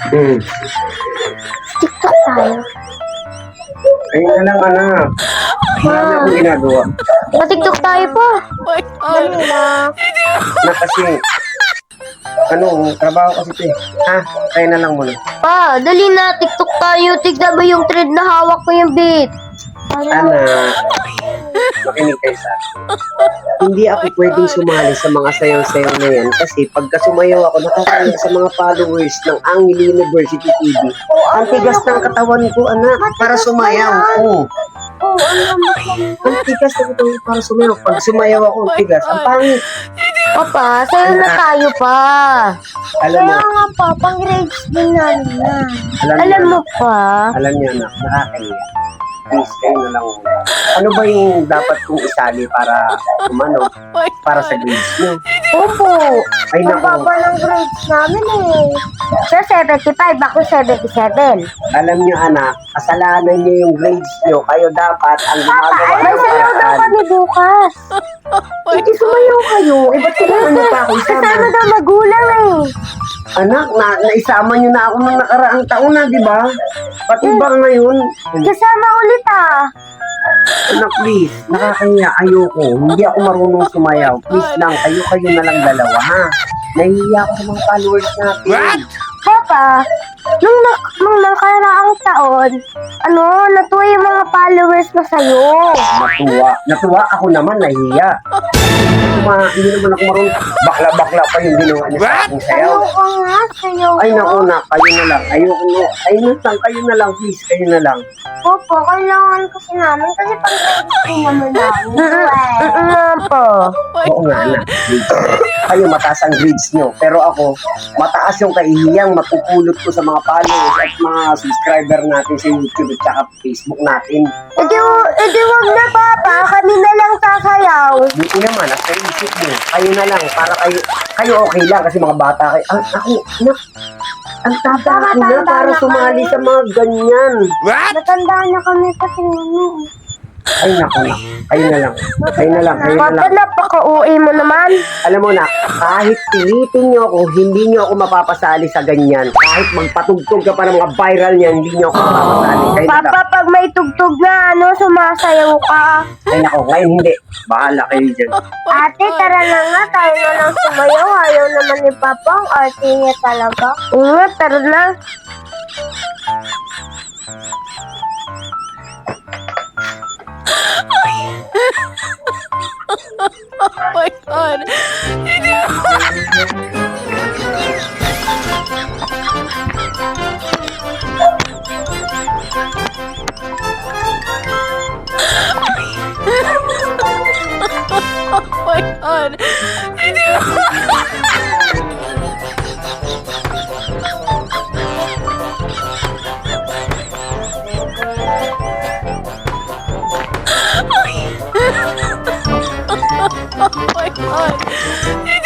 Hmm. TikTok tayo. Ayun na lang, anak. Wala na akong ginagawa. Pa-TikTok tayo pa. Dali na. Na kasi, trabaho kasi ito eh. Ha? Kaya na lang muna. Pa, dali na. TikTok tayo. Tignan mo yung thread na hawak ko yung beat. Anak, makinig kayo sa akin. Hindi ako pwedeng sumali sa mga sayaw-sayaw na yan kasi pagka sumayaw ako, nakakaya sa mga followers ng Angel University TV. Ang tigas ng katawan ko, anak, para sumayaw. Oo. Ang tigas ng katawan ko para sumayaw. Pag sumayaw ako, ang tigas. Ang pangit. Papa, sayo na tayo pa. Alam mo, Kaya nga pa, pang grades din namin yan. alam Alam niyo, mo pa. alam niyo, anak, nakakaya. Please, kayo na lang. Ano ba yung dapat kong isali para para sa grades niyo? Opo. Ay, Ang naku. baba ng grades namin eh. Siya 75, ako 77. Alam niyo, anak, kasalanan niyo yung grades niyo. Kayo dapat ang gumagawa May ng sayaw daw paraan. kami bukas. Hindi sumayaw kayo. Eh, ba't kailangan niyo pa ako Kasama isama? daw magulang eh. Anak, naisama niyo na ako nung nakaraang taon na, di ba? Pati ba ngayon? Kasama ulit ah. Anak, please, nakakaya, ayoko. Hindi ako marunong sumayaw. Please lang, kayo na lang dalawa, ha? Nahihiya ako sa mga followers natin. Papa, nung nakaraang taon, natuwa yung mga followers mo sa'yo. Natuwa ako naman, nahihiya. Hindi naman ako marunong. Bakla-bakla pa yung ginawa niya sa aking sayaw. Ayoko nga, sayo Ay, naku na, kayo na lang. Ayoko na. Ayun lang, kayo na lang, please, kayo na lang. Opo, kailangan kasi namin kasi pang grades din naman namin. Po. Oo nga, anak. Grades. Kayo, mataas ang grades nyo. Pero ako, mataas yung kahihiyang mapupulot ko sa mga followers at mga subscriber natin sa YouTube at saka Facebook natin. Edi wag na papa, kami na lang sasayaw. Buti naman, nasa isip nyo. Kayo na lang, para kayo okay lang kasi mga bata kayo. Ako, anak, ang tata ko na para sumali sa mga ganyan. Matandaan na kami kasi namin. Ay, naku na. Kayo na lang. Kayo na lang. Papa, napaka-uwi mo naman. Alam mo na, kahit pilitin nyo ako, hindi nyo ako mapapasali sa ganyan. Kahit magpatugtog ka pa ng mga viral niyan, hindi nyo ako mapapasali. Kayo na Papa, lang. pag may tugtog na sumasayaw ka. Ay, naku, ngayon hindi. Bahala kayo dyan. Ate, tara na nga, tayo na lang sumayaw. Ayaw naman ni Papa, ang arte niya talaga. Oo nga, tara na. Oh my god. Oh my god. Oh my god.